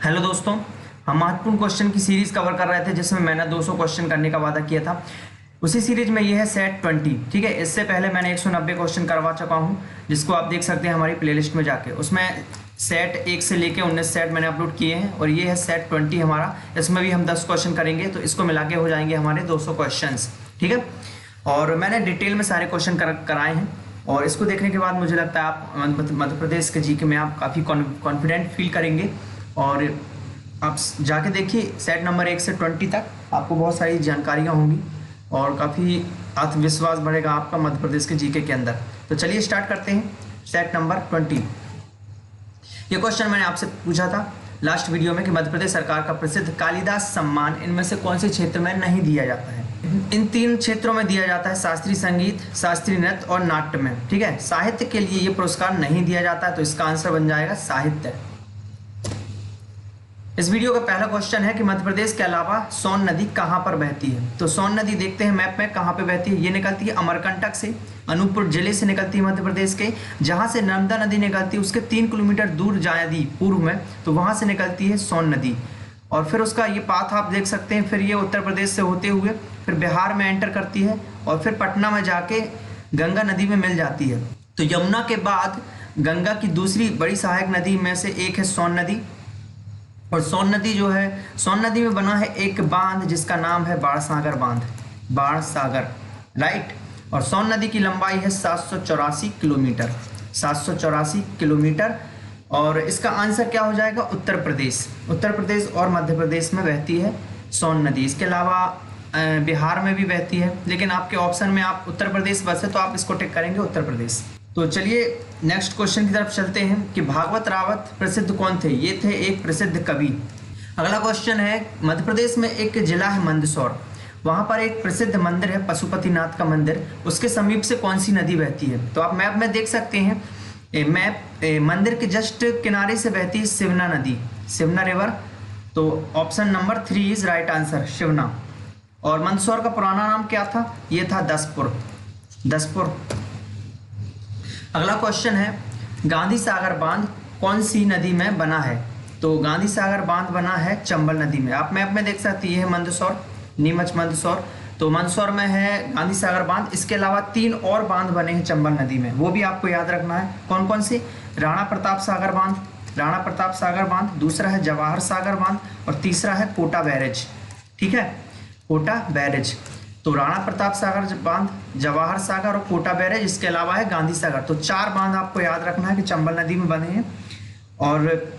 Hello दोस्तों, हम महत्वपूर्ण क्वेश्चन की सीरीज कवर कर रहे थे जिसमें मैंने 200 क्वेश्चन करने का वादा किया था। उसी सीरीज में ये है सेट 20। ठीक है, इससे पहले मैंने 190 क्वेश्चन करवा चुका हूँ, जिसको आप देख सकते हैं हमारी प्लेलिस्ट में जाके। उसमें सेट 1 से लेके 19 सेट मैंने अपलोड किए हैं और ये है सेट 20 हमारा। इसमें भी हम 10 क्वेश्चन करेंगे, तो इसको मिला के हो जाएंगे हमारे 200 क्वेश्चन। ठीक है, और मैंने डिटेल में सारे क्वेश्चन कराए हैं और इसको देखने के बाद मुझे लगता है आप मध्य प्रदेश के जीके में आप काफ़ी कॉन्फिडेंट फील करेंगे। और आप जाके देखिए सेट नंबर 1 से 20 तक आपको बहुत सारी जानकारियाँ होंगी और काफ़ी आत्मविश्वास बढ़ेगा आपका मध्य प्रदेश के जीके के अंदर। तो चलिए स्टार्ट करते हैं सेट नंबर 20। ये क्वेश्चन मैंने आपसे पूछा था लास्ट वीडियो में कि मध्य प्रदेश सरकार का प्रसिद्ध कालिदास सम्मान इनमें से कौन से क्षेत्र में नहीं दिया जाता है। इन 3 क्षेत्रों में दिया जाता है, शास्त्रीय संगीत, शास्त्रीय नृत्य और नाट्य में। ठीक है, साहित्य के लिए ये पुरस्कार नहीं दिया जाता है, तो इसका आंसर बन जाएगा साहित्य। इस वीडियो का पहला क्वेश्चन है कि मध्य प्रदेश के अलावा सोन नदी कहाँ पर बहती है। तो सोन नदी देखते हैं मैप में कहाँ पे बहती है। ये निकलती है अमरकंटक से, अनूपपुर जिले से निकलती है मध्य प्रदेश के। जहाँ से नर्मदा नदी निकलती है उसके 3 किलोमीटर दूर जायदी पूर्व में, तो वहाँ से निकलती है सोन नदी। और फिर उसका ये पाथ आप देख सकते हैं। फिर ये उत्तर प्रदेश से होते हुए फिर बिहार में एंटर करती है और फिर पटना में जाके गंगा नदी में मिल जाती है। तो यमुना के बाद गंगा की दूसरी बड़ी सहायक नदी में से एक है सोन नदी। और सोन नदी जो है, सोन नदी में बना है एक बांध जिसका नाम है बाणसागर बांध, बाणसागर, राइट। और सोन नदी की लंबाई है 784 किलोमीटर, 784 किलोमीटर। और इसका आंसर क्या हो जाएगा, उत्तर प्रदेश। उत्तर प्रदेश और मध्य प्रदेश में बहती है सोन नदी। इसके अलावा बिहार में भी बहती है, लेकिन आपके ऑप्शन में आप उत्तर प्रदेश बसे तो आप इसको टिक करेंगे उत्तर प्रदेश। तो चलिए नेक्स्ट क्वेश्चन की तरफ चलते हैं कि भागवत रावत प्रसिद्ध कौन थे। ये थे एक प्रसिद्ध कवि। अगला क्वेश्चन है, मध्य प्रदेश में एक जिला है मंदसौर, वहाँ पर एक प्रसिद्ध मंदिर है पशुपतिनाथ का मंदिर, उसके समीप से कौन सी नदी बहती है। तो आप मैप में देख सकते हैं, मंदिर के जस्ट किनारे से बहती है शिवना नदी, शिवना रिवर। तो option number 3 is right answer, Shivna. और मंदसौर का पुराना नाम क्या था, ये था दसपुर, दसपुर। अगला क्वेश्चन है, गांधी सागर बांध कौन सी नदी में बना है। तो गांधी सागर बांध बना है चंबल नदी में। आप मैप में देख सकते हैं, ये है मंदसौर, नीमच मंदसौर। तो मंदसौर में है गांधी सागर बांध। इसके अलावा 3 और बांध बने हैं चंबल नदी में, वो भी आपको याद रखना है। कौन कौन से, राणा प्रताप सागर बांध, राणा प्रताप सागर बांध, दूसरा है जवाहर सागर बांध और तीसरा है कोटा बैरेज। ठीक है, कोटा बैरेज। तो राणा प्रताप सागर बांध, जवाहर सागर और कोटा बैरेज, इसके अलावा है गांधी सागर। तो 4 बांध आपको याद रखना है कि चंबल नदी में बने हैं। और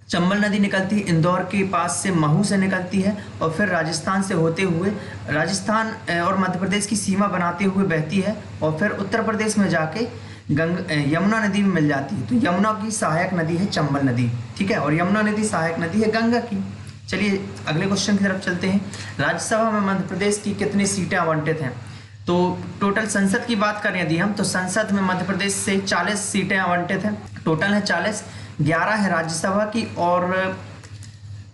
चंबल नदी निकलती है इंदौर के पास से, महू से निकलती है और फिर राजस्थान से होते हुए, राजस्थान और मध्य प्रदेश की सीमा बनाते हुए बहती है और फिर उत्तर प्रदेश में जाके यमुना नदी में मिल जाती है। तो यमुना की सहायक नदी है चंबल नदी। ठीक है, और यमुना नदी सहायक नदी है गंगा की। चलिए अगले क्वेश्चन की तरफ चलते हैं। राज्यसभा में मध्य प्रदेश की कितनी सीटें आवंटित हैं। तो टोटल संसद की बात करें यदि हम, तो संसद में मध्य प्रदेश से 40 सीटें आवंटित हैं, टोटल है 40। 11 है राज्यसभा की और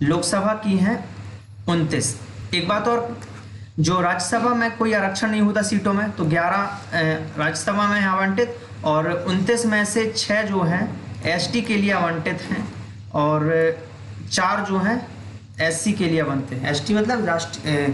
लोकसभा की हैं 29। एक बात और, जो राज्यसभा में कोई आरक्षण नहीं होता सीटों में, तो 11 राज्यसभा में आवंटित और 29 में से 6 जो हैं एसटी के लिए आवंटित हैं और 4 जो हैं एससी के लिए बनते हैं। एसटी मतलब राष्ट्रीय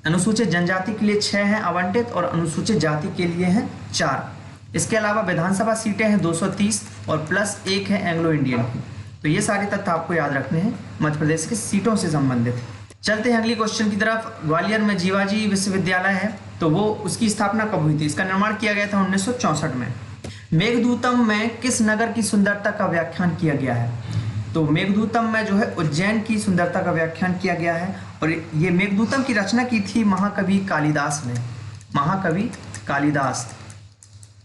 अनुसूचित जनजाति के लिए 6 हैं आवंटित और अनुसूचित जाति के लिए हैं 4। इसके अलावा विधानसभा सीटें हैं 230 और प्लस 1 है एंग्लो इंडियन की। तो ये सारे तथ्य आपको याद रखने हैं मध्य प्रदेश के सीटों से संबंधित। चलते हैं अगली क्वेश्चन की तरफ। ग्वालियर में जीवाजी विश्वविद्यालय है, तो वो उसकी स्थापना कब हुई थी। इसका निर्माण किया गया था 1964 में। मेघदूतम में किस नगर की सुंदरता का व्याख्यान किया गया है। तो मेघदूतम में जो है उज्जैन की सुंदरता का व्याख्यान किया गया है और ये मेघदूतम की रचना की थी महाकवि कालिदास ने, महाकवि कालिदास।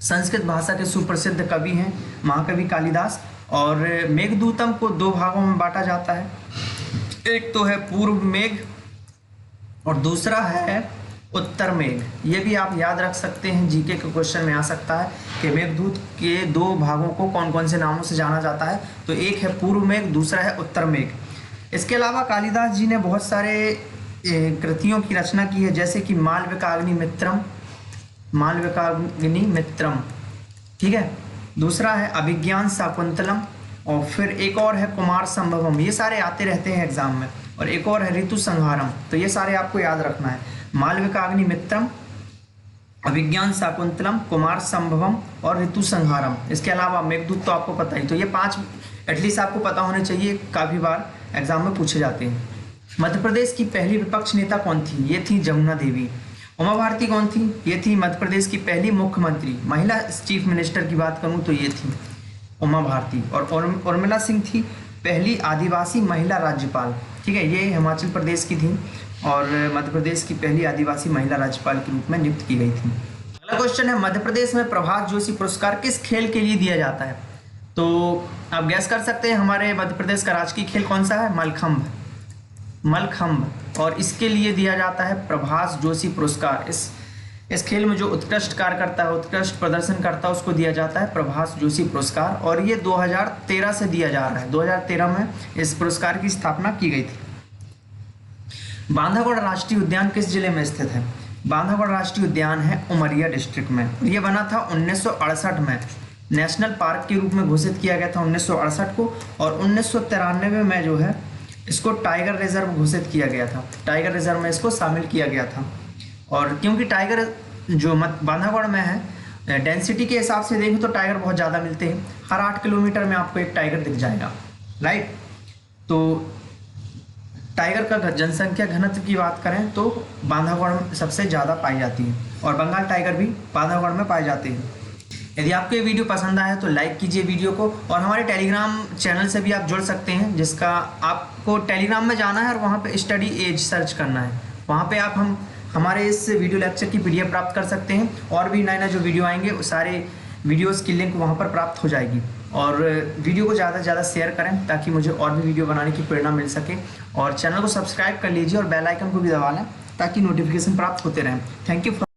संस्कृत भाषा के सुप्रसिद्ध कवि हैं महाकवि कालिदास। और मेघदूतम को 2 भागों में बांटा जाता है, एक तो है पूर्व मेघ और दूसरा है उत्तर मेघ। ये भी आप याद रख सकते हैं, जीके के क्वेश्चन में आ सकता है कि मेघदूत के 2 भागों को कौन कौन से नामों से जाना जाता है। तो एक है पूर्व मेघ, दूसरा है उत्तर मेघ। इसके अलावा कालिदास जी ने बहुत सारे कृतियों की रचना की है, जैसे कि मालविकाग्नि मित्रम, मालविकाग्नि मित्रम। ठीक है, दूसरा है अभिज्ञान शाकुंतलम और फिर एक और है कुमार संभवम, ये सारे आते रहते हैं एग्जाम में। और एक और है ऋतु संहारम, तो ये सारे आपको याद रखना है। मालविकाग्नि मित्रम, अभिज्ञान शाकुंतलम, कुमार संभवम और ऋतु संहारम। इसके अलावा मेघदूत तो आपको पता ही, तो ये 5 एटलीस्ट आपको पता होने चाहिए, काफ़ी बार एग्जाम में पूछे जाते हैं। मध्य प्रदेश की पहली विपक्ष नेता कौन थी? ये थी जमुना देवी। उमा भारती कौन थी? ये थी मध्य प्रदेश की पहली मुख्यमंत्री। महिला चीफ मिनिस्टर की बात करूं तो ये थी उमा भारती। और उर्मिला सिंह थी पहली आदिवासी महिला राज्यपाल। ठीक है, ये हिमाचल प्रदेश की थी और मध्य प्रदेश की पहली आदिवासी महिला राज्यपाल के रूप में नियुक्त की गई थी। अगला क्वेश्चन है, मध्य प्रदेश में प्रभात जोशी पुरस्कार किस खेल के लिए दिया जाता है? तो आप गैस कर सकते हैं हमारे मध्य प्रदेश का राजकीय खेल कौन सा है? मलखंभ। मलखंभ, और इसके लिए दिया जाता है प्रभास जोशी पुरस्कार। इस खेल में जो उत्कृष्ट कार्य करता है, उत्कृष्ट प्रदर्शन करता है, उसको दिया जाता है प्रभास जोशी पुरस्कार। और ये 2013 से दिया जा रहा है। 2013 में इस पुरस्कार की स्थापना की गई थी। बांधवगढ़ राष्ट्रीय उद्यान किस जिले में स्थित है? बांधवगढ़ राष्ट्रीय उद्यान है उमरिया डिस्ट्रिक्ट में। ये बना था 1968 में, नेशनल पार्क के रूप में घोषित किया गया था 1968 को। और 1993 में जो है इसको टाइगर रिजर्व घोषित किया गया था। टाइगर रिजर्व में इसको शामिल किया गया था। और क्योंकि टाइगर जो बांधवगढ़ में है, डेंसिटी के हिसाब से देखें तो टाइगर बहुत ज़्यादा मिलते हैं। हर 8 किलोमीटर में आपको एक टाइगर दिख जाएगा, राइट। तो टाइगर का जनसंख्या घनत्व की बात करें तो बांधवगढ़ में सबसे ज़्यादा पाई जाती है। और बंगाल टाइगर भी बांधवगढ़ में पाए जाते हैं। यदि आपको ये वीडियो पसंद आया तो लाइक कीजिए वीडियो को। और हमारे टेलीग्राम चैनल से भी आप जुड़ सकते हैं, जिसका आपको टेलीग्राम में जाना है और वहाँ पे स्टडी एज सर्च करना है। वहाँ पे आप हमारे इस वीडियो लेक्चर की PDF प्राप्त कर सकते हैं। और भी नए नए जो वीडियो आएंगे वो सारे वीडियोस की लिंक वहाँ पर प्राप्त हो जाएगी। और वीडियो को ज़्यादा से ज़्यादा शेयर करें ताकि मुझे और भी वीडियो बनाने की प्रेरणा मिल सके। और चैनल को सब्सक्राइब कर लीजिए और बेल आइकन को भी दबा लें ताकि नोटिफिकेशन प्राप्त होते रहें। Thank you.